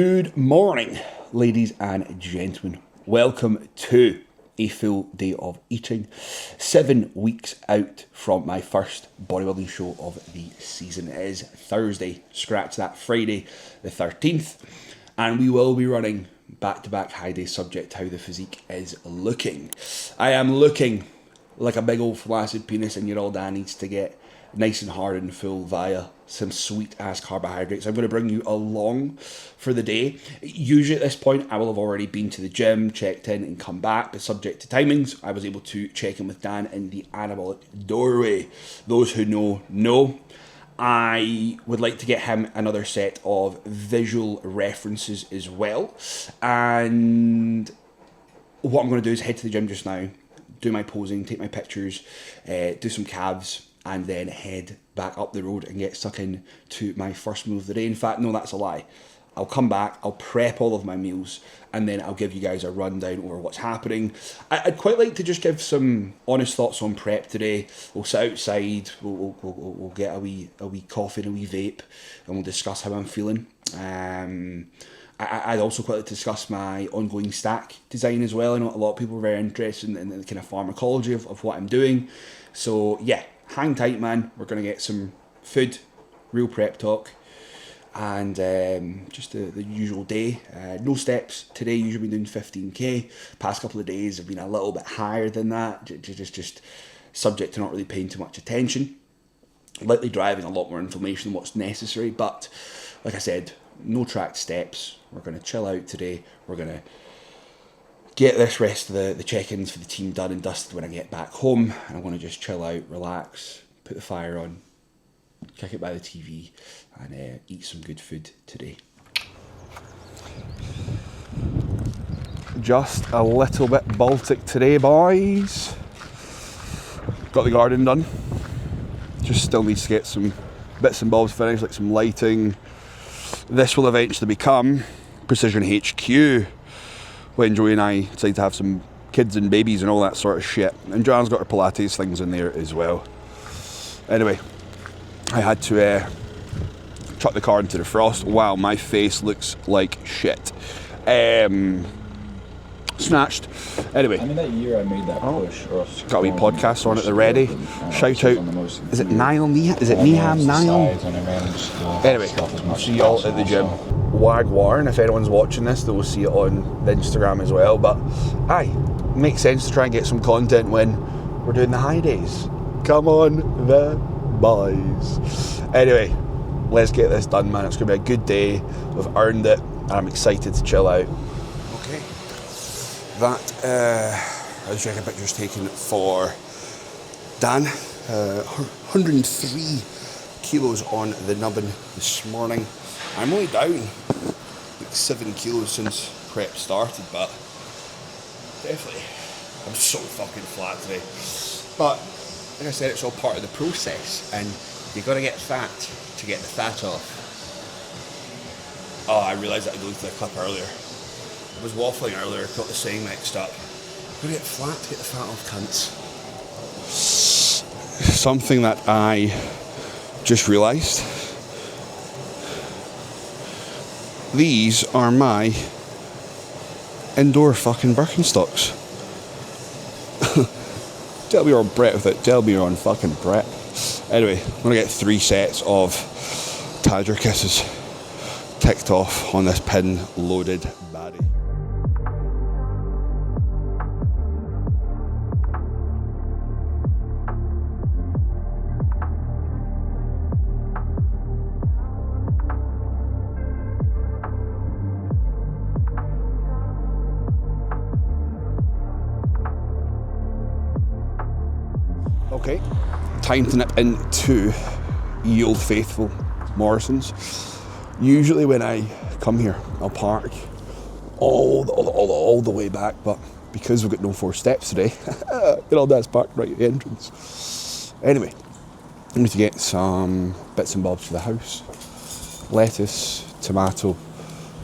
Good morning, ladies and gentlemen. Welcome to a full day of eating. 7 weeks out from my first bodybuilding show of the season. It is Thursday, scratch that, Friday the 13th. And we will be running back-to-back high days subject to how the physique is looking. I am looking like a big old flaccid penis, and your old dad needs to get nice and hard and full via some sweet ass carbohydrates. I'm going to bring you along for the day. Usually at this point I will have already been to the gym, checked in and come back, but subject to timings I was able to check in with Dan in the anabolic doorway. Those who know. I would like to get him another set of visual references as well, and what I'm going to do is head to the gym just now, do my posing, take my pictures, do some calves, and then head back up the road and get stuck in to my first meal of the day. In fact, no, that's a lie. I'll come back, I'll prep all of my meals, and then I'll give you guys a rundown over what's happening. I'd quite like to just give some honest thoughts on prep today. We'll sit outside, we'll get a wee coffee and a wee vape, and we'll discuss how I'm feeling. I'd also quite like to discuss my ongoing stack design as well. I know a lot of people are very interested in the kind of pharmacology of what I'm doing. So yeah, hang tight, man. We're going to get some food, real prep talk, and just the usual day. No steps today. Usually been doing 15k. Past couple of days have been a little bit higher than that. Just subject to not really paying too much attention. Lightly driving, a lot more information than what's necessary. But like I said, no tracked steps. We're going to chill out today. We're going to get this rest of the check-ins for the team done and dusted when I get back home, and I'm going to just chill out, relax, put the fire on, kick it by the TV, and eat some good food today. Just a little bit Baltic today, boys. Got the garden done. Just still needs to get some bits and bobs finished, like some lighting. This will eventually become Precision HQ, when Joey and I decide to have some kids and babies and all that sort of shit. And Joanne's got her Pilates things in there as well. Anyway, I had to chuck the car into the frost. Wow, my face looks like shit. Snatched. Anyway. I mean, that year I made that push. Got a wee podcast on at the ready. Shout out. Is it Niall? Is it Niham Niall? Anyway, I'll see you all at the gym. Wagwarn, if anyone's watching this, they will see it on the Instagram as well. But aye, makes sense to try and get some content when we're doing the high days. Come on, the boys. Anyway, let's get this done, man. It's going to be a good day. We've earned it, and I'm excited to chill out. Okay. I was checking pictures taken for Dan. 103 kilos on the nubbin this morning. I'm only down like 7 kilos since prep started, but definitely I'm so fucking flat today. But like I said, it's all part of the process, and you got to get fat to get the fat off. Oh, I realised that I deleted the clip earlier. I was waffling earlier, got the saying mixed up. Gotta get flat to get the fat off, cunts. Something that I just realised. These are my indoor fucking Birkenstocks. Tell me you're on Brett with it. Tell me you're on fucking Brett. Anyway, I'm gonna get 3 sets of Tadger kisses ticked off on this pin-loaded baddie. Okay, time to nip into ye old faithful Morrison's. Usually when I come here, I'll park all the way back, but because we've got no 4 steps today, all that's parked right at the entrance. Anyway, I need to get some bits and bobs for the house. Lettuce, tomato,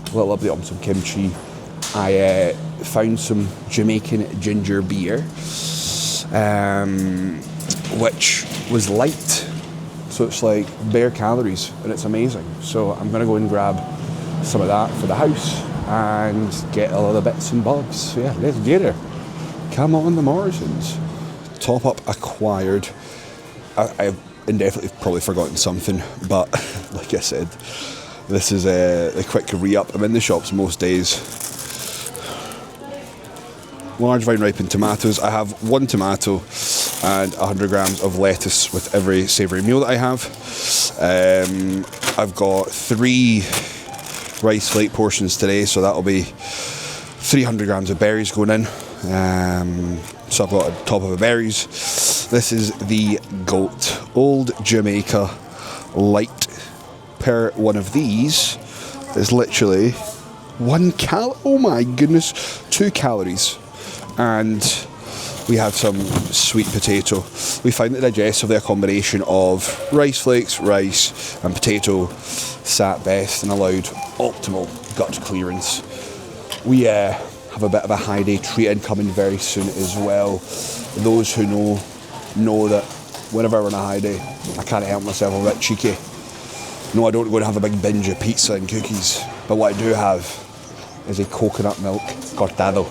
a little update on some kimchi. I found some Jamaican ginger beer, which was light, so it's like bare calories and it's amazing. So I'm gonna go and grab some of that for the house and get all the bits and bobs. So yeah, let's get her. Come on, the Morrisons. Top up acquired. I've indefinitely probably forgotten something, but like I said, this is a quick re-up. I'm in the shops most days. Large vine ripened tomatoes. I have 1 tomato and 100 grams of lettuce with every savoury meal that I have. I've got 3 rice flake portions today, so that'll be 300 grams of berries going in. So I've got a top of the berries. This is the Goat Old Jamaica Light. Per one of these is literally 1 oh my goodness, 2 calories. And we have some sweet potato. We find that digestively a combination of rice flakes, rice and potato sat best and allowed optimal gut clearance. We have a bit of a high day treat-in coming very soon as well. Those who know that whenever we're on a high day, I can't help myself, I'm a bit cheeky. No, I don't go and have a big binge of pizza and cookies, but what I do have is a coconut milk cortado.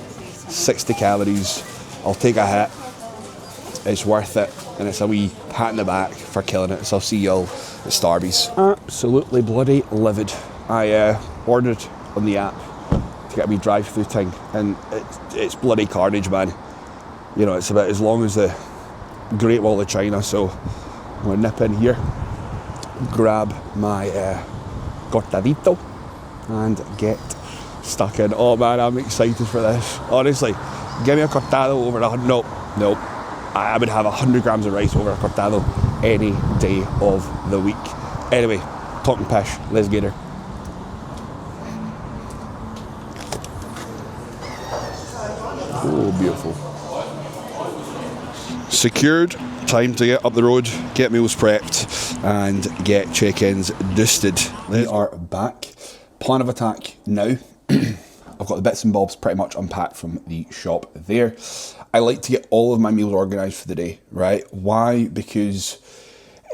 60 calories, I'll take a hit, it's worth it, and it's a wee pat in the back for killing it. So I'll see y'all at Starbucks. Absolutely bloody livid. I ordered on the app to get a wee drive-through thing, and it's bloody carnage, man. You know, it's about as long as the Great Wall of China, so I'm going to nip in here, grab my cortadito and get stuck in. Oh man, I'm excited for this. Honestly, give me a cortado over 100. Nope. I would have 100 grams of rice over a cortado any day of the week. Anyway, talking pish, let's get her. Oh, beautiful. Secured, time to get up the road, get meals prepped, and get check-ins dusted. We are back. Plan of attack now. I've got the bits and bobs pretty much unpacked from the shop there. I like to get all of my meals organised for the day, right? Why? Because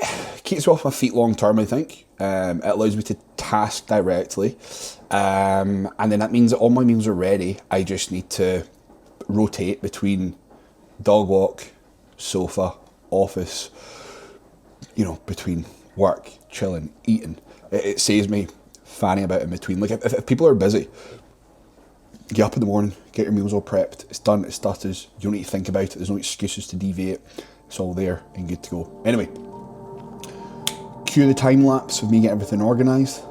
it keeps me off my feet long term, I think. It allows me to task directly. And then that means that all my meals are ready. I just need to rotate between dog walk, sofa, office, you know, between work, chilling, eating. It saves me fanning about in between. Like if people are busy, get up in the morning, get your meals all prepped, it's done, it's dusted, you don't need to think about it, there's no excuses to deviate, it's all there and good to go. Anyway, cue the time lapse of me getting everything organised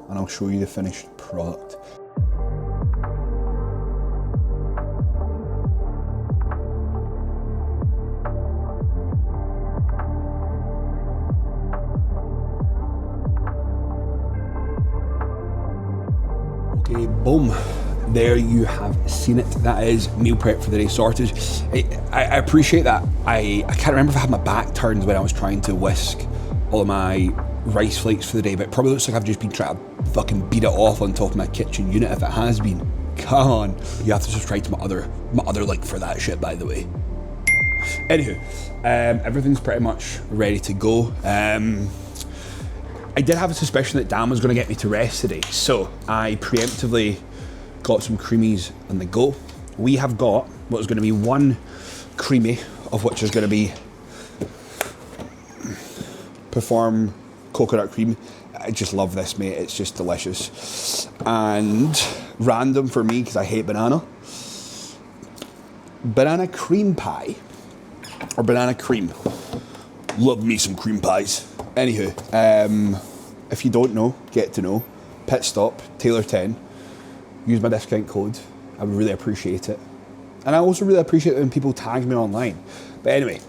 and I'll show you the finished product. Okay, boom. There you have seen it. That is meal prep for the day sorted. I appreciate that. I can't remember if I had my back turned when I was trying to whisk all of my rice flakes for the day, but it probably looks like I've just been trying to fucking beat it off on top of my kitchen unit. If it has been, come on. You have to subscribe to my other link for that shit, by the way. Anywho, everything's pretty much ready to go. I did have a suspicion that Dan was going to get me to rest today, so I preemptively got some creamies on the go. We have got what is going to be one creamy, of which is going to be Perform coconut cream. I just love this, mate. It's just delicious. And random for me, because I hate banana cream pie, or banana cream. Love me some cream pies. Anywho, if you don't know, get to know. Pit stop, Taylor 10. Use my discount code. I would really appreciate it. And I also really appreciate it when people tag me online. But anyway,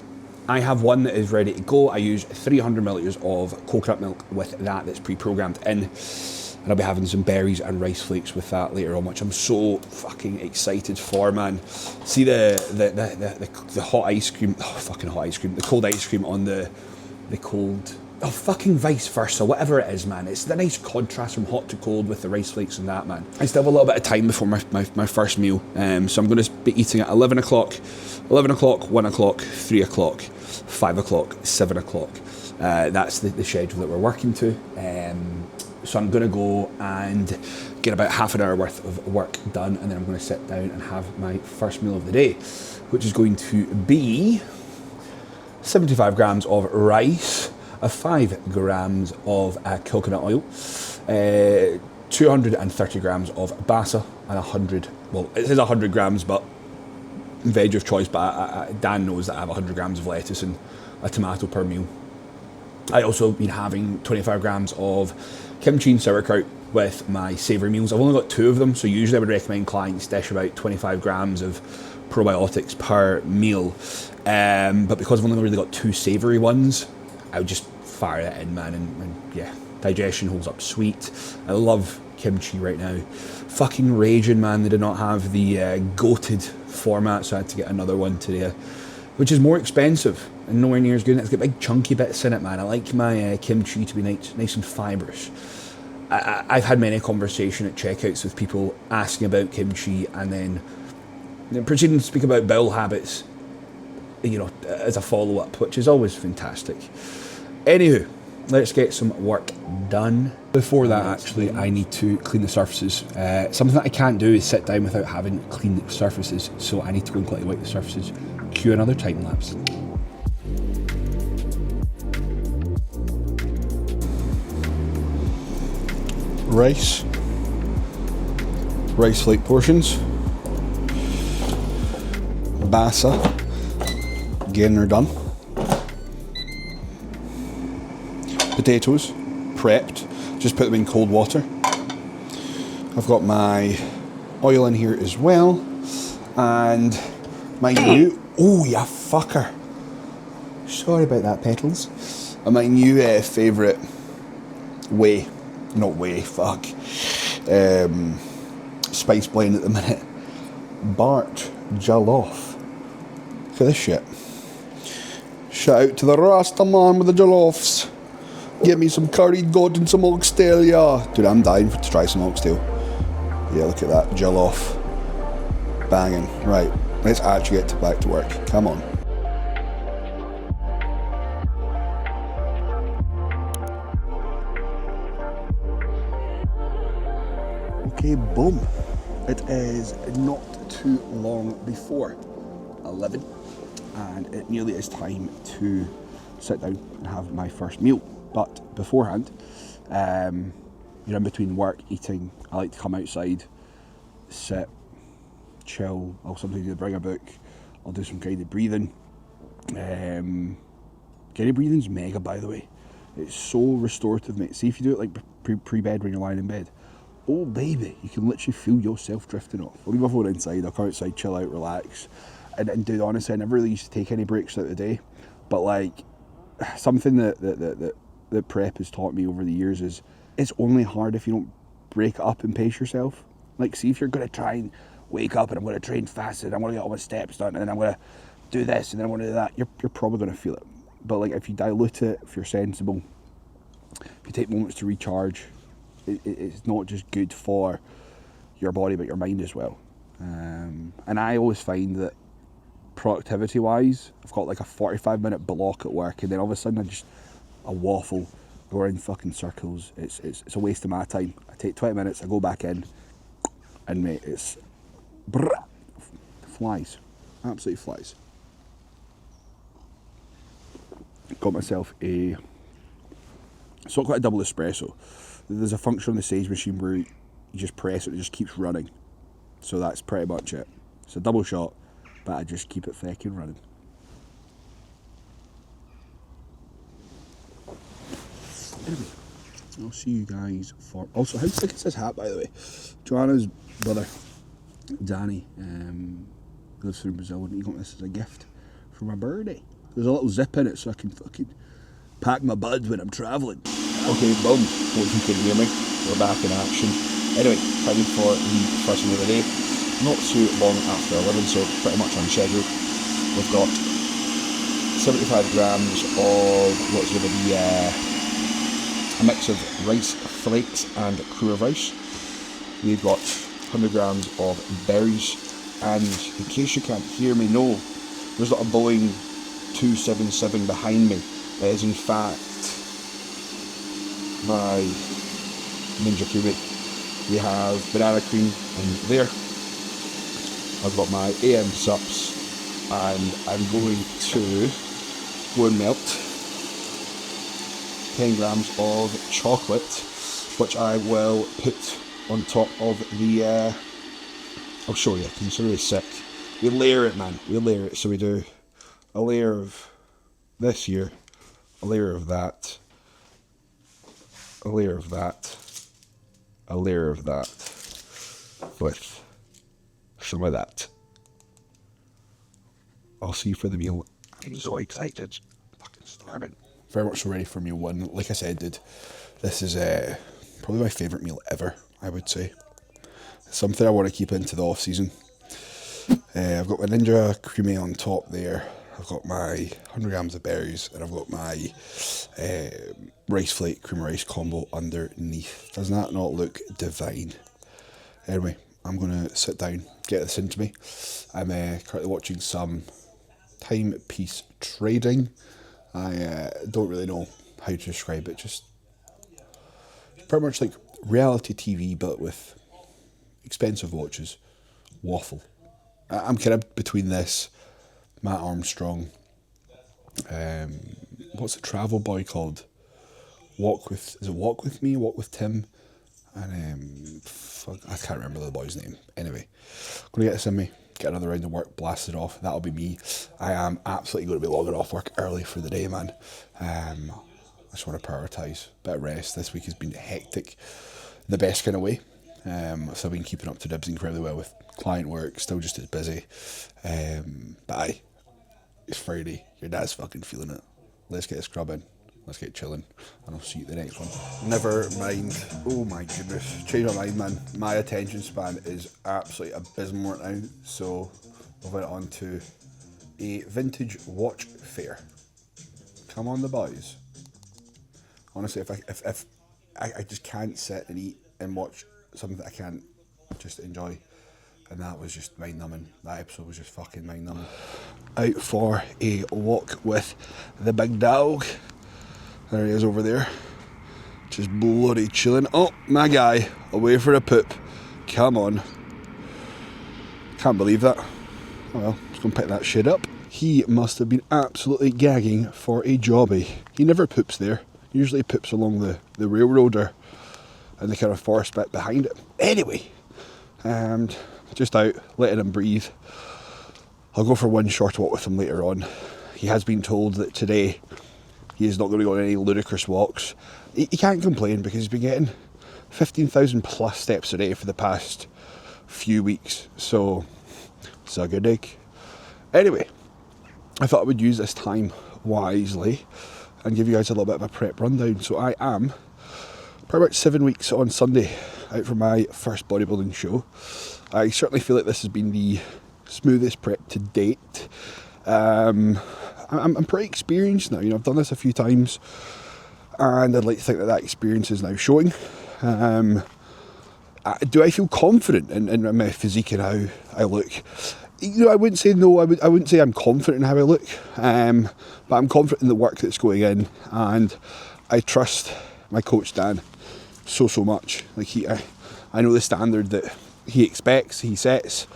I have one that is ready to go. I use 300 millilitres of coconut milk with that's pre-programmed in. And I'll be having some berries and rice flakes with that later on, which I'm so fucking excited for, man. See the hot ice cream, fucking hot ice cream, the cold ice cream on the cold, fucking vice versa, whatever it is, man. It's the nice contrast from hot to cold with the rice flakes and that, man. I still have a little bit of time before my first meal, so I'm going to be eating at 11 o'clock, 1 o'clock, 3 o'clock, 5 o'clock, 7 o'clock. That's the schedule that we're working to. So I'm going to go and get about half an hour worth of work done, and then I'm going to sit down and have my first meal of the day, which is going to be 75 grams of rice, 5 grams of coconut oil, 230 grams of basa, and 100, well, it says 100 grams, but veg of choice, but Dan knows that I have 100 grams of lettuce and a tomato per meal. I also been having 25 grams of kimchi and sauerkraut with my savoury meals. I've only got 2 of them, so usually I would recommend clients dish about 25 grams of probiotics per meal. But because I've only really got 2 savoury ones, I would just fire that in, man, and yeah, digestion holds up sweet. I love kimchi right now. Fucking raging, man. They did not have the goated format, so I had to get another one today, which is more expensive and nowhere near as good. It's got big chunky bits in it, man. I like my kimchi to be nice and fibrous. I've had many conversations at checkouts with people asking about kimchi and then proceeding to speak about bowel habits, you know, as a follow-up, which is always fantastic. Anywho, let's get some work done. Before that, actually, I need to clean the surfaces. Something that I can't do is sit down without having clean surfaces, so I need to go and quickly wipe the surfaces. Cue another time lapse. Rice flake portions. Basa, again they're done. Potatoes, prepped, just put them in cold water. I've got my oil in here as well, and my new, oh yeah fucker, sorry about that Petals, and my new favourite spice blend at the minute, Bart Jollof. Look at this shit. Shout out to the Rasta man with the jolloфs. Get me some curried goat and some oxtail, yeah. Dude, I'm dying to try some oxtail. Yeah, look at that, jollof. Banging. Right, let's actually get back to work. Come on. Okay, boom. It is not too long before 11, and it nearly is time to sit down and have my first meal. But beforehand, you're in between work, eating, I like to come outside, sit, chill. I'll sometimes bring a book, I'll do some guided breathing. Guided breathing's mega, by the way. It's so restorative, mate. See if you do it like pre-bed when you're lying in bed. Oh baby, you can literally feel yourself drifting off. I'll leave my phone inside, I'll come outside, chill out, relax. And dude, honestly, I never really used to take any breaks throughout the day. But like, something that prep has taught me over the years is it's only hard if you don't break it up and pace yourself. Like, see if you're going to try and wake up and I'm going to train fast and I'm going to get all my steps done and then I'm going to do this and then I'm going to do that, you're probably going to feel it. But like, if you dilute it, if you're sensible, if you take moments to recharge, it's not just good for your body but your mind as well. And I always find that productivity wise, I've got like a 45-minute block at work and then all of a sudden I waffle, go around fucking circles. It's a waste of my time. I take 20 minutes, I go back in, and mate, it's flies, absolutely flies. Got myself it's not quite a double espresso. There's a function on the Sage machine where you just press it, it just keeps running. So that's pretty much it. It's a double shot, but I just keep it fucking running. Anyway, I'll see you guys for... Also, how sick is this hat, by the way? Joanna's brother, Danny, lives through Brazil, and he got this as a gift for my birthday. There's a little zip in it so I can fucking pack my buds when I'm travelling. Okay, boom. Hope you can hear me. We're back in action. Anyway, time for the first meal of the day. Not too long after 11, so pretty much on schedule. We've got 75 grams of what's going to be a mix of rice flakes and cream of rice. We've got 100 grams of berries, and in case you can't hear me, no, there's not a Boeing 277 behind me. It is in fact my Ninja Creamy. We have banana cream in there. I've got my AM sups, and I'm going to go and melt 10 grams of chocolate, which I will put on top of the, I'll show you, because it's really sick. We layer it, man, we layer it. So we do a layer of this here, a layer of that, a layer of that, a layer of that, with some of that. I'll see you for the meal. I'm so excited. Fucking starving. Very much so ready for meal one. Like I said, dude, this is probably my favourite meal ever, I would say. Something I want to keep into the off season. I've got my Ninja Creamy on top there. I've got my 100 grams of berries, and I've got my rice flake cream rice combo underneath. Does that not look divine? Anyway, I'm going to sit down, get this into me. I'm currently watching some timepiece trading. I don't really know how to describe it. Just pretty much like reality TV, but with expensive watches. Waffle. I'm kind of between this, Matt Armstrong, what's the travel boy called? Walk with Me, Walk with Tim, and I can't remember the boy's name. Anyway, I'm going to get this in me, get another round of work, blast it off. That'll be me. I am absolutely going to be logging off work early for the day, man. I just want to prioritise a bit of rest. This week has been hectic in the best kind of way. So I've been keeping up to dibs incredibly well with client work, still just as busy. But aye, it's Friday. Your dad's fucking feeling it. Let's get scrubbing. Let's get chilling. And I'll see you at the next one. Never mind. Oh my goodness. Change my mind, man. My attention span is absolutely abysmal right now. So I went on to a vintage watch fair. Come on, the boys. Honestly, if I just can't sit and eat and watch something that I can't just enjoy. And that was just mind-numbing. That episode was just fucking mind-numbing. Out for a walk with the big dog. There he is over there. Just bloody chilling. Oh, my guy. Away for a poop. Come on. Can't believe that. Oh well, just gonna pick that shit up. He must have been absolutely gagging for a jobby. He never poops there. Usually poops along the railroad or and the kind of forest bit behind it. Anyway, just out, letting him breathe. I'll go for one short walk with him later on. He has been told that today he is not going to go on any ludicrous walks. He can't complain because he's been getting 15,000 plus steps a day for the past few weeks. So, suck a dick. Anyway, I thought I would use this time wisely and give you guys a little bit of a prep rundown. So I am probably about 7 weeks on Sunday out for my first bodybuilding show. I certainly feel like this has been the smoothest prep to date. I'm pretty experienced now. You know, I've done this a few times, and I'd like to think that experience is now showing. Do I feel confident in my physique and how I look? You know, I wouldn't say no. I wouldn't say I'm confident in how I look, but I'm confident in the work that's going in, and I trust my coach Dan so much. Like I know the standard that he expects, he sets,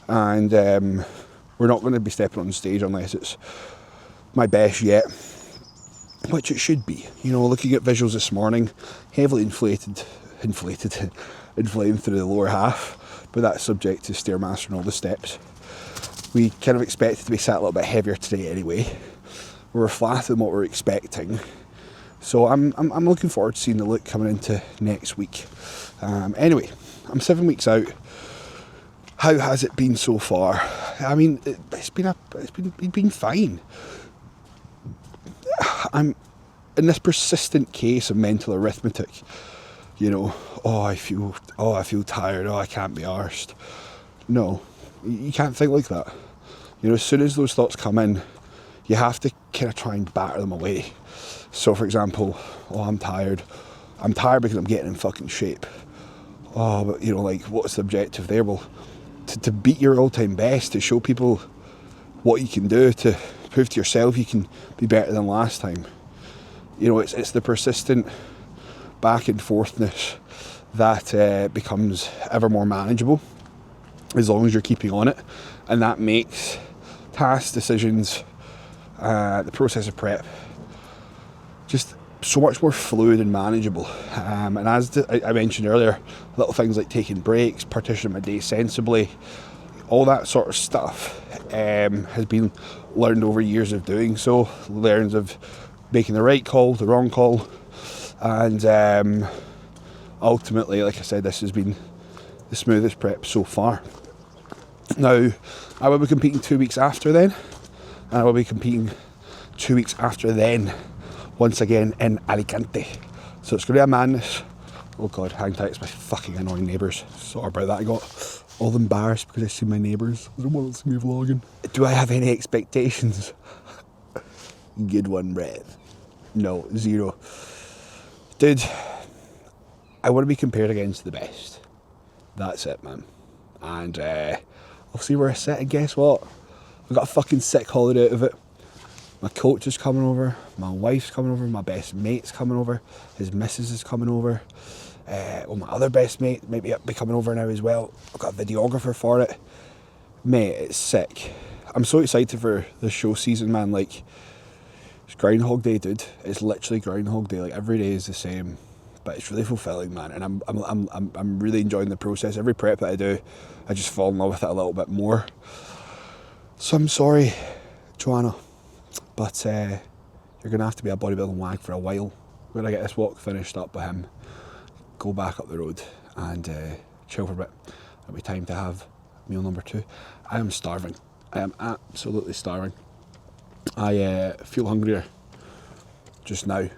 and we're not going to be stepping on stage unless it's my best yet, which it should be. You know, looking at visuals this morning, heavily inflamed through the lower half, but that's subject to Stairmaster and all the steps. We kind of expected to be sat a little bit heavier today anyway. We're flat than what we're expecting. So I'm looking forward to seeing the look coming into next week. Anyway, I'm 7 weeks out. How has it been so far? I mean, it's been fine. I'm in this persistent case of mental arithmetic. You know, I feel tired. I can't be arsed. No, you can't think like that. You know, as soon as those thoughts come in, you have to kind of try and batter them away. So, for example, I'm tired. I'm tired because I'm getting in fucking shape. But you know, like, what's the objective there? Well, to beat your all-time best, to show people what you can do, to prove to yourself you can be better than last time. You know, it's the persistent back and forthness that becomes ever more manageable as long as you're keeping on it, and that makes tasks, decisions, the process of prep just so much more fluid and manageable. And as I mentioned earlier, little things like taking breaks, partitioning my day sensibly, all that sort of stuff has been learned over years of doing so, learns of making the right call, the wrong call, and ultimately, like I said, this has been the smoothest prep so far. Now, I will be competing 2 weeks after then, and I will be competing 2 weeks after then, once again in Alicante. So it's going to be a madness. Oh God, hang tight, it's my fucking annoying neighbours. Sorry about that, I got all embarrassed because I see my neighbours. I don't want to see me vlogging. Do I have any expectations? Good one, Rev. No, zero. Dude, I want to be compared against the best. That's it, man. And I'll see where I sit, and guess what? I got a fucking sick holiday out of it. My coach is coming over, my wife's coming over, my best mate's coming over, his missus is coming over. Well, my other best mate might be coming over now as well. I've got a videographer for it. Mate, it's sick. I'm so excited for the show season, man. Like, it's Groundhog Day, dude. It's literally Groundhog Day. Like, every day is the same, but it's really fulfilling, man. And I'm really enjoying the process. Every prep that I do, I just fall in love with it a little bit more. So I'm sorry, Joanna, but you're gonna have to be a bodybuilding wag for a while. When I get this walk finished up with him, go back up the road and chill for a bit. It'll be time to have meal number 2. I am starving. I am absolutely starving. I feel hungrier just now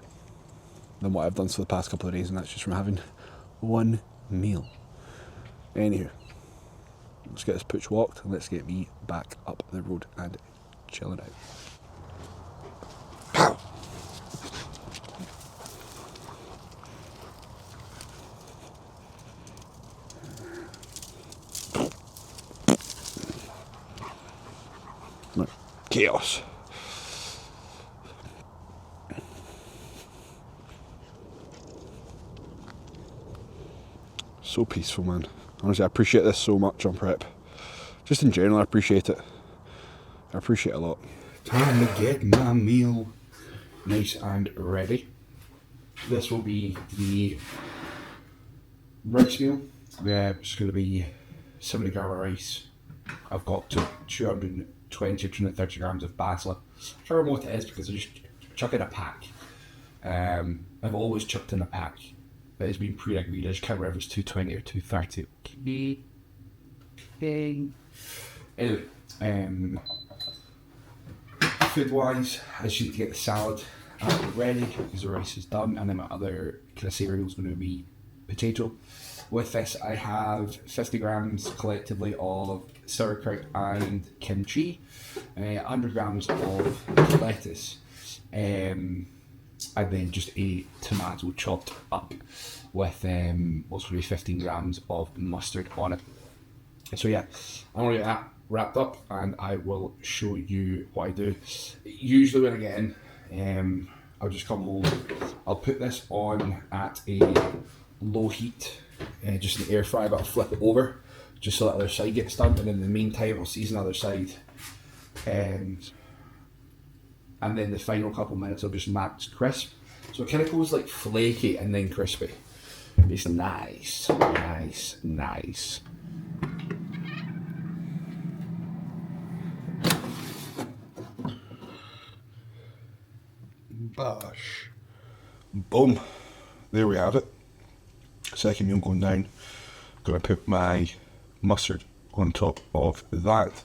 than what I've done for the past couple of days, and that's just from having one meal. Anywho, let's get this pooch walked and let's get me back up the road and chilling out. Pow! Chaos. So peaceful, man. Honestly, I appreciate this so much on prep. Just in general, I appreciate it. I appreciate it a lot. Time to get my meal nice and ready. This will be the rice meal. It's going to be 70 gram of rice. I've got 220 or 230 grams of basil. I can't remember what it is because I just chuck in a pack. I've always chucked in a pack, but it's been pre-agreed. I just can't remember if it's 220 or 230. Anyway, food-wise, I just need to get the salad ready because the rice is done, and then my other kind of savoury meal is going to be potato. With this, I have 50 grams collectively of sauerkraut and kimchi, 100 grams of lettuce, and then just a tomato chopped up with what's going to be 15 grams of mustard on it. So yeah, I'm going to get that wrapped up and I will show you what I do. Usually when I get in, I'll just come home, I'll put this on at a low heat, just in the air fryer, but I'll flip it over just so that other side gets done, and in the meantime I'll season the other side, and then the final couple minutes I'll just max crisp, so it kind of goes like flaky and then crispy. It's nice. Bosh. Boom. There we have it. Second meal going down. Gonna put my mustard on top of that.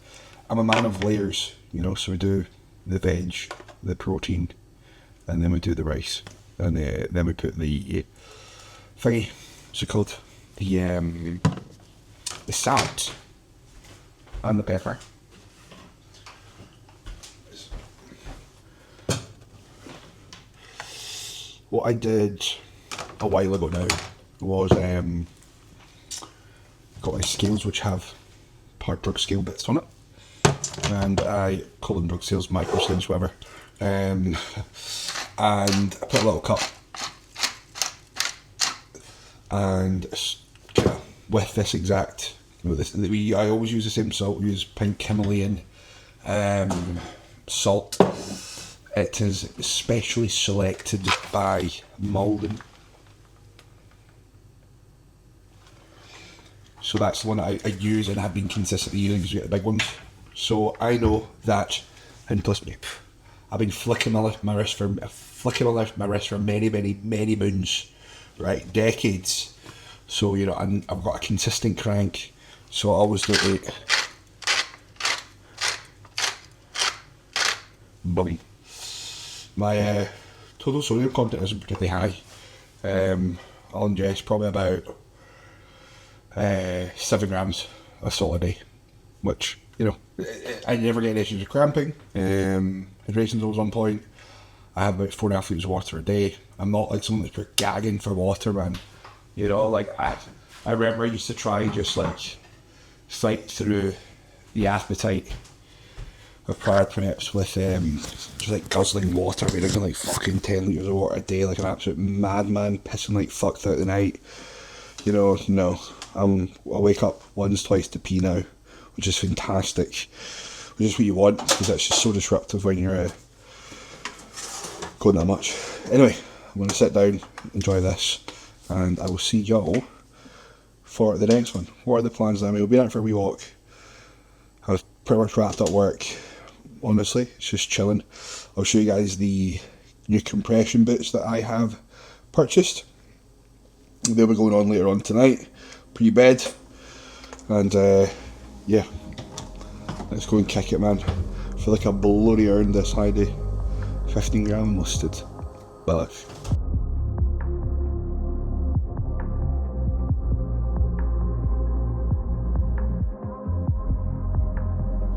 I'm a man of layers, you know, so we do the veg, the protein, and then we do the rice, and then we put the thingy, what's it called? The salad and the pepper. What I did a while ago now was got my scales which have part drug scale bits on it, and I call them drug scales, micro scales, whatever, and I put a little cup and with this exact, I always use the same salt. We use pink Himalayan salt. It is specially selected by Malden. So that's the one I use and have been consistently using because we get the big ones. So I know that, and plus me, I've been flicking my wrist for many moons, right, decades. So I've got a consistent crank. So I always do it. Bummy. My total sodium content isn't particularly high. I'll ingest probably about 7 grams of salt a day, which I never get issues with cramping. Hydration's always on point. I have about 4.5 litres of water a day. I'm not like someone that's gagging for water, man. I remember I used to try just like fight through the appetite of prior preps with just like guzzling water. I mean, I'm like fucking 10 litres of water a day, like an absolute madman, pissing like fuck throughout the night. No. I wake up once, twice to pee now, which is fantastic. Which is what you want, because that's just so disruptive when you're going that much. Anyway, I'm going to sit down, enjoy this, and I will see y'all for the next one. What are the plans now? We'll be out for a wee walk. I've pretty much wrapped up work. Honestly, it's just chilling. I'll show you guys the new compression boots that I have purchased. They'll be going on later on tonight, pre-bed, and yeah, let's go and kick it, man. I feel like I bloody earned this Heidi 15 gram mustard. Back.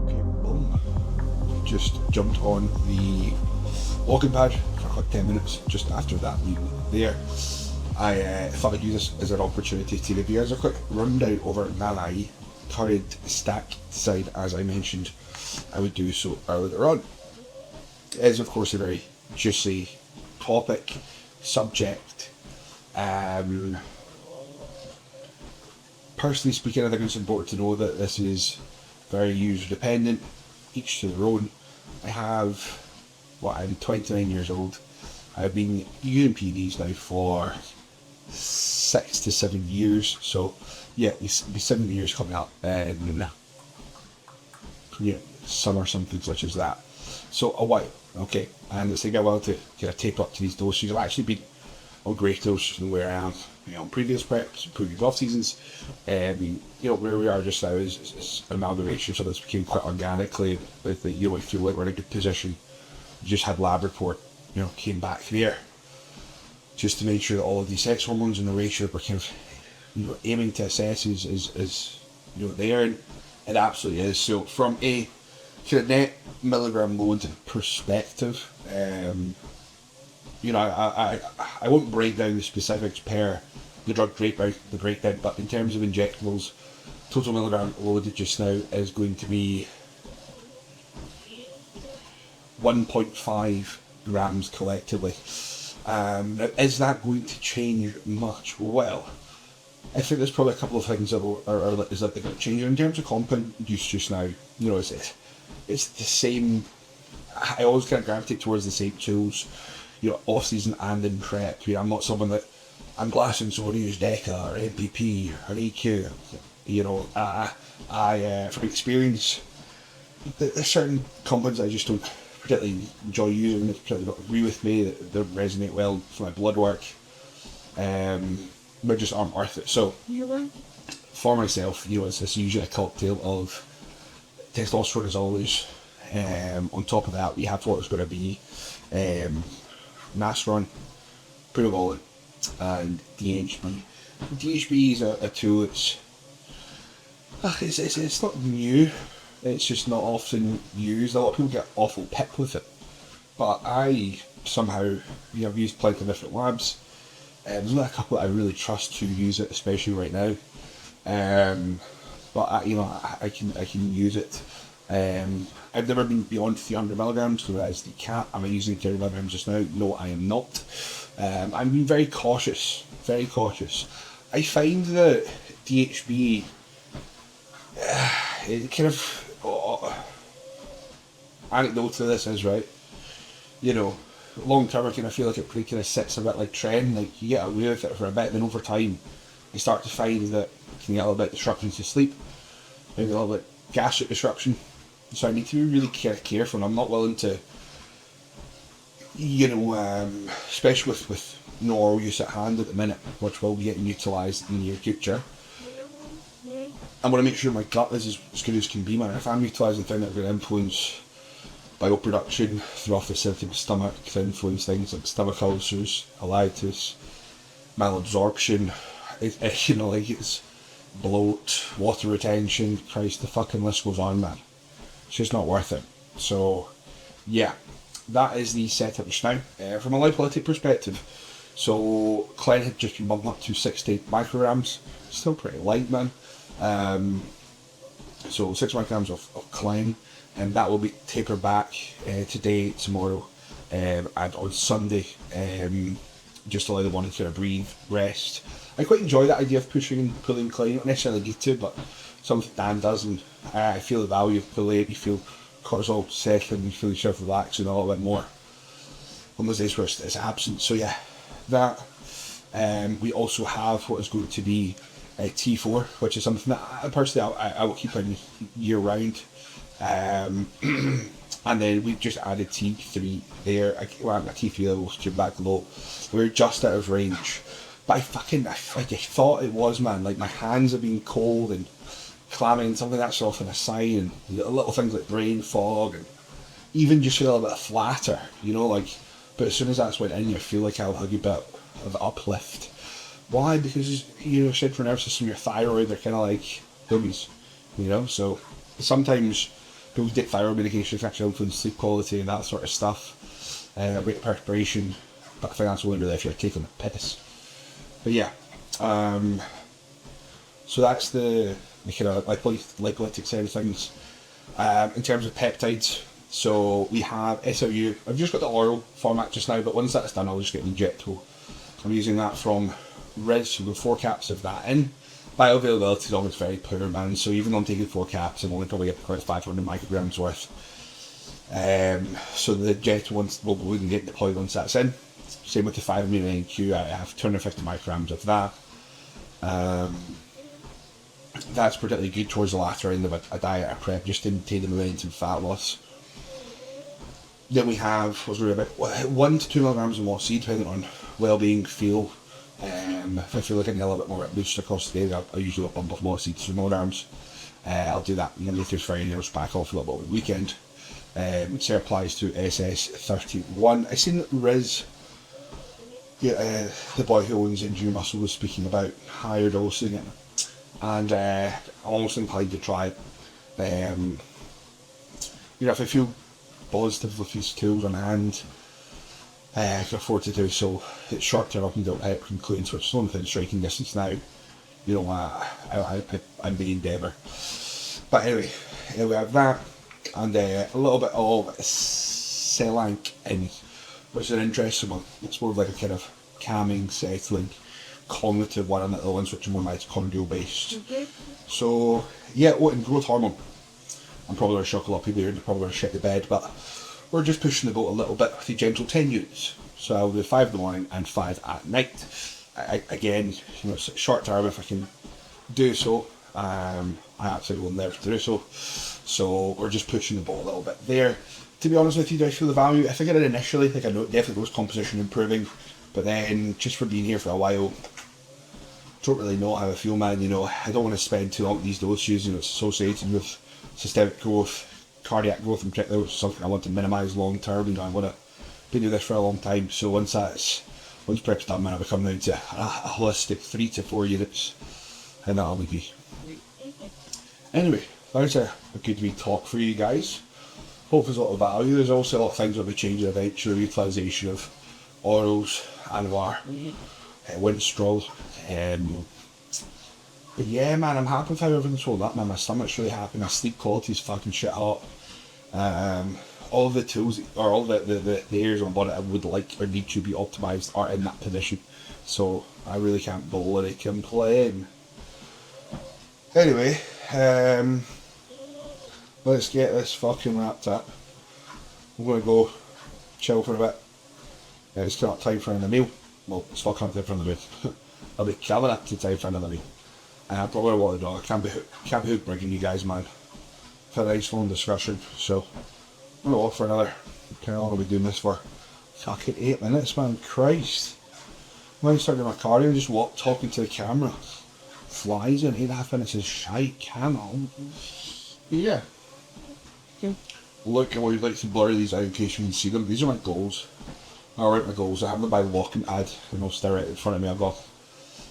Okay, boom. Just jumped on the walking pad for like 10 minutes just after that meeting there. I thought I'd use this as an opportunity to give you guys a quick rundown over Nanai current stack side. As I mentioned, I would do so earlier on. It is of course a very juicy topic, subject. Personally speaking, I think it's important to know that this is very user dependent, each to their own. I'm 29 years old. I've been using PEDs now for 6 to 7 years, so yeah, it'll be 7 years coming up in summer, something such as that. So a while, okay, and it's taken a while to kind of tape up to these doses. I've actually been on greater doses than where I am on previous preps, previous off seasons. Where we are just now is an amalgamation, so this became quite organically with the, I feel like we're in a good position. We just had lab report, came back there, just to make sure that all of these sex hormones and the ratio we're kind of aiming to assess is there, and it absolutely is. So from a kind of net milligram load perspective, I won't break down the specifics per the drug breakdown, but in terms of injectables, total milligram loaded just now is going to be 1.5 grams collectively. Now, is that going to change much? Well, I think there's probably a couple of things that are going to change. In terms of compound use just now, it's the same. I always kind of gravitate towards the same tools, off season and in prep. I'm not someone that I'm glassing someone who use DECA or MPP or EQ. From experience, there's certain compounds I just don't particularly enjoy using. That particularly don't agree with me. That don't resonate well for my blood work. But just aren't worth it. So for myself, it's usually a cocktail of testosterone as always. On top of that, we have what it's going to be Masteron, Primobolan, and DHB. DHB is a tool it's not new. It's just not often used. A lot of people get awful pip with it, but I somehow I've used plenty of different labs. There's not a couple that I really trust to use it, especially right now. But I can use it. I've never been beyond 300 milligrams, so that is the cap. Am I using 30 milligrams just now? No, I am not. I'm being very cautious. I find that DHB, it kind of, anecdote to this is, right, you know, long term I kind of feel like it pretty kind of sits a bit like trend, like you get away with it for a bit, then over time you start to find that you can get a little bit disruptions to sleep, maybe a little bit gastric disruption, so I need to be really careful, and I'm not willing to, you know, especially with no oral use at hand at the minute, which will be getting utilised in the near future. I want to make sure my gut is as good as can be, man. If I'm utilising things that are going to influence bioproduction through off the acidity of the stomach, to influence things like stomach ulcers, colitis, malabsorption, you know, like it's bloat, water retention, Christ, the fucking list goes on, man. It's just not worth it. So, yeah, that is the setup just now. From a lipolytic perspective, so Clen had just been bumped up to 60 micrograms, still pretty light, man. So 6 micrograms of Clen, and that will be tapered back today, tomorrow, and on Sunday, just to allow the body to kind of breathe, rest. I quite enjoy that idea of pushing and pulling Clen, not necessarily need to, but something Dan does, and I feel the value of pulling it. You feel cortisol settling, you feel yourself relaxing a little bit more on those days where it's absent. So yeah, that. We also have what is going to be T4, which is something that personally I will keep in year round. And then we've just added T3 there. We're at my T3 levels, to back low. We're just out of range. But I thought it was, man. Like, my hands have been cold and clammy, and something that's often a sign. And little things like brain fog, and even just feel a bit flatter, you know, like. But as soon as that's went in, you feel like I'll hug a bit of uplift. Why? Because, you know, central nervous system, your thyroid, they're kind of like dummies, you know. So sometimes people take thyroid medication to actually influence sleep quality and that sort of stuff. Rate of perspiration, but I think that's only really if you're taking a piss. But yeah, so that's the kind of lipolytic side of things. In terms of peptides, so we have SLU. I've just got the oral format just now, but once that's done, I'll just get an injectable. I'm using that from Riz, with 4 caps of that in. Bioavailability is always very poor, man, so even though I'm taking 4 caps, I'm only probably getting about 500 micrograms worth. So the injectable ones we can get deployed once that's in. Same with the 5 amino NQ, I have 250 micrograms of that. That's particularly good towards the latter end of a diet or prep, just to maintain the momentum fat loss. Then we have, what's really about 1 to 2 milligrams of moss seed, depending on well-being, feel. If I feel like I need a little bit more boost across the day, I'll usually bump off moss seed 2 milligrams. I'll do that Monday through Friday, I'll just back off a little bit on the weekend. It applies to SS31. I seen Riz, the boy who owns Endure Muscle, was speaking about higher dosing it, and I'm almost inclined to try it. You know, if I feel positive with these tools on hand, I can afford to do so. It's short term up until concluding, so it's only within striking distance now. You know, I'm the endeavour. But anyway, we have that, and a little bit of Selank in, which is an interesting one. It's more of like a kind of calming, settling, cognitive one, and the other ones which are more mitochondrial based. So yeah, and growth hormone. I'm probably going to shock a lot of people here, and they're probably going to shit the bed, but we're just pushing the boat a little bit with the gentle 10 units. So I'll do 5 in the morning and 5 at night. Again, you know, it's short term if I can do so. I absolutely will never do so. So we're just pushing the boat a little bit there. To be honest with you, do I feel the value? I think I did initially. Like, I know definitely was composition improving, but then just for being here for a while, don't really know how I feel, man. You know, I don't want to spend too long with these dosages. You know, it's associated with systemic growth, cardiac growth in particular, which is something I want to minimise long term. You know, I want to be doing this for a long time. So once prep's done, man, I'll be coming down to a holistic 3 to 4 units, and that'll be. Anyway, that's a good wee talk for you guys. Hope there's a lot of value. There's also a lot of things that will be changing eventually. Utilisation of orals, Anwar, Winstrol. But yeah, man, I'm happy with how everything's holding up, man. My stomach's really happy. My sleep quality's fucking shit hot. All the tools, or all the areas on body I would like or need to be optimised are in that position. So I really can't bloody complain. Anyway, let's get this fucking wrapped up. I'm gonna go chill for a bit. It's not time for another meal. Well, it's fucking time for another meal. I'll be coming up to time for another meal. And I probably want the dog. I can't be hook bringing you guys, man. For a nice long discussion. So I'm gonna go for another. How long are we doing this for? Fucking 8 minutes, man. Christ. When I started my cardio, just walk talking to the camera. Flies in 8.5 minutes is shite. Come on. Yeah. Look, I would like to blur these out in case you can see them. These are my goals. I write my goals. I have them by walking ad, and I'll stare right in front of me. I've got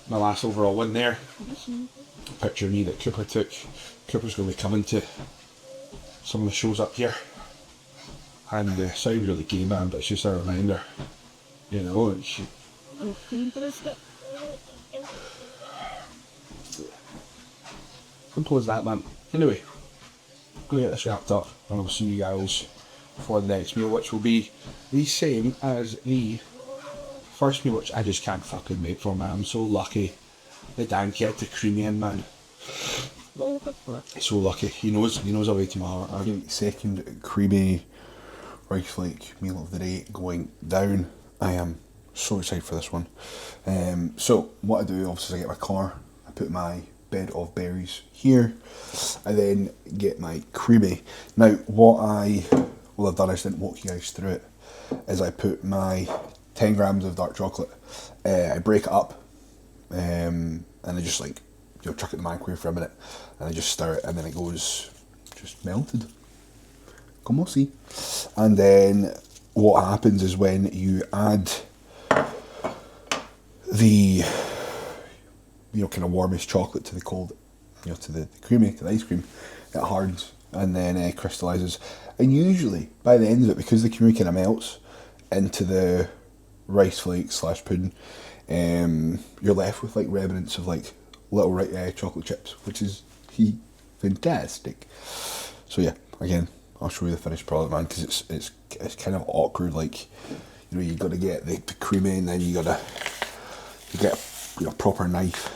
my last overall win there. A picture of me that Cooper took. Cooper's going to be coming to some of the shows up here. And sounds really gay, man, but it's just a reminder. You know, it's... Simple as that, man. Anyway, I'm going to get this wrapped up, and I'll see you guys for the next meal, which will be the same as the first meal, which I just can't fucking wait for, man. I'm so lucky the Dan kept the creamy in, man. So lucky. He knows I'll wait tomorrow. I think second creamy rice flake meal of the day going down. I am so excited for this one. So what I do, obviously, I get my car, I put my bed of berries here, I then get my creamy. Now what I will have done, I just didn't walk you guys through it, is I put my 10 grams of dark chocolate, I break it up, and I just like, chuck it in the microwave for a minute, and I just stir it, and then it goes just melted. Como si. And then what happens is when you add the kind of warmest chocolate to the cold, to the creamy, to the ice cream, it hardens and then crystallises. And usually by the end of it, because the creamy kind of melts into the rice flakes / pudding, you're left with like remnants of like little chocolate chips, which is fantastic. So yeah, again, I'll show you the finished product, man, because it's kind of awkward. Like, you got to get the creamy, and then you get a proper knife.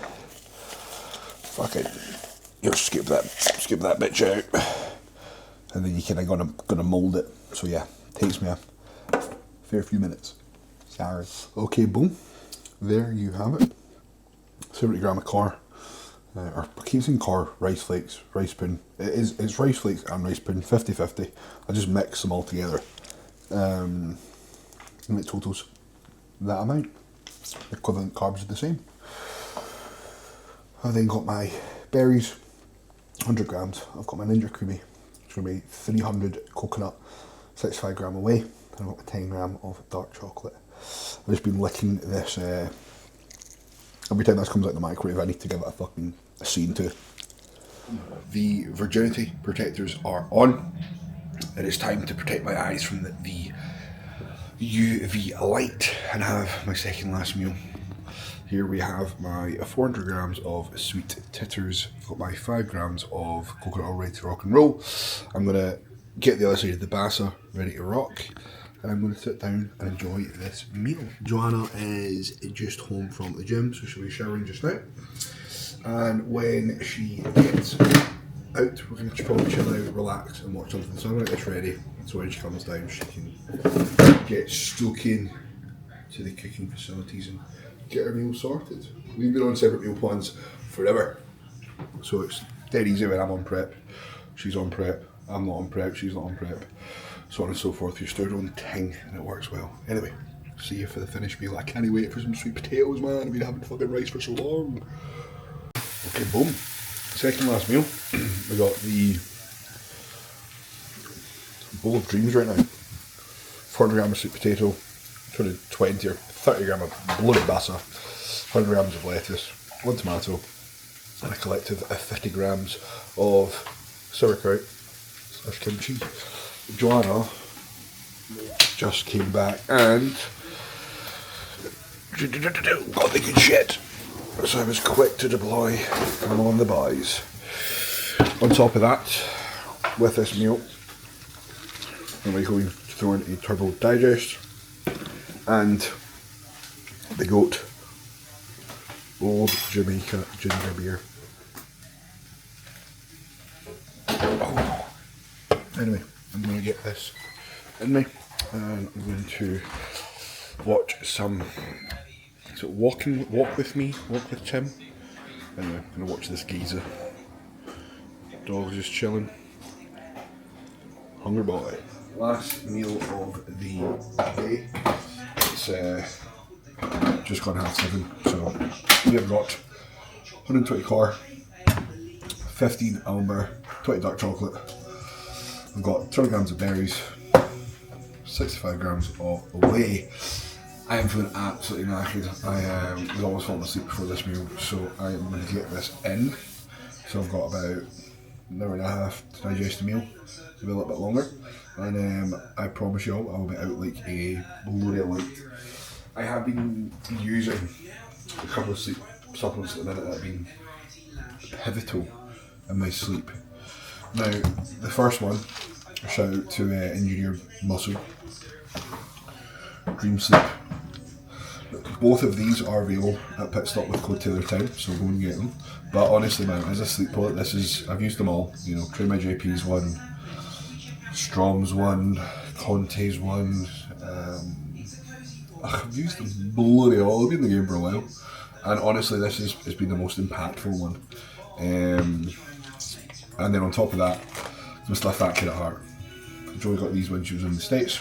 Fucking, skip that bitch out, and then you kind of gonna mold it. So yeah, takes me a fair few minutes. Sorry. Okay, boom. There you have it. 70 gram of car. Or I keep saying car, rice flakes, rice pudding. It's rice flakes and rice pudding, 50-50. I just mix them all together. And it totals that amount. The equivalent carbs are the same. I've then got my berries, 100 grams. I've got my Ninja Creamy. It's going to be 300 coconut, 65 gram away. And I've got my 10 gram of dark chocolate. I've just been licking this. Every time this comes out the microwave, I need to give it a scene to it. The virginity protectors are on. It is time to protect my eyes from the UV light and have my second last meal. Here we have my 400 grams of sweet titters. I've got my 5 grams of coconut oil ready to rock and roll. I'm going to get the other side of the basa ready to rock, and I'm going to sit down and enjoy this meal. Joanna is just home from the gym, so she'll be showering just now. And when she gets out, we're going to probably chill out, relax and watch something. So I'm going to get this ready, so when she comes down she can get stuck in to the cooking facilities and get her meal sorted. We've been on separate meal plans forever, so it's dead easy when I'm on prep. She's on prep, I'm not on prep, she's not on prep, so on and so forth. You start your own thing and it works well. Anyway, see you for the finished meal. I can't wait for some sweet potatoes, man. I've been having fucking rice for so long. Okay, boom. Second last meal. We got the bowl of dreams right now. 400 grams of sweet potato, 20 or 30 grams of bloody basa, 100 grams of lettuce, 1 tomato, and a collective of 50 grams of sauerkraut / kimchi. Joanna just came back and got the good shit. So I was quick to deploy. I'm on the buys. On top of that, with this meal, I'm going to throw in a turbo digest and the goat Old Jamaica ginger beer. Oh. Anyway, I'm going to get this in me and I'm going to watch some walk with Tim. Anyway, I'm going to watch this geezer. Dog's just chilling. Hungry boy. Last meal of the day. It's just gone 7:30, so we have got 120 core, 15 Almber, 20 dark chocolate. We've got 20 grams of berries, 65 grams of whey. I am feeling absolutely knackered. I was almost falling asleep before this meal, so I am going to get this in. So I've got about an hour and a half to digest the meal, maybe a little bit longer. And I promise you all, I'll be out like a bloody light. I have been using a couple of sleep supplements at the minute that have been pivotal in my sleep. Now, the first one, a shout out to Engineered Muscle, Dream Sleep. Both of these are available at Pit Stop with code TaylorTown, so go and get them. But honestly, man, as a sleep poet, I've used them all. You know, Train My JP's one, Strom's one, Conte's one. I've used them bloody all. I've been in the game for a while, and honestly, this has been the most impactful one. And then on top of that, I'm still a fat kid at heart. Joey got these when she was in the States,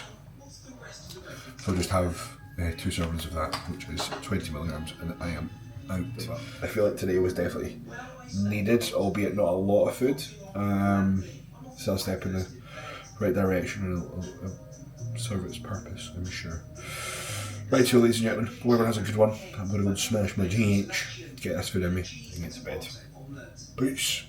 so I just have 2 servings of that, which is 20 milligrams, and I am out. I feel like today was definitely needed, albeit not a lot of food. Still a step in the right direction, and it'll serve its purpose, I'm sure. Right, so ladies and gentlemen, whoever has a good one, I'm going to go and smash my GH, get this food in me, and get to bed. Peace.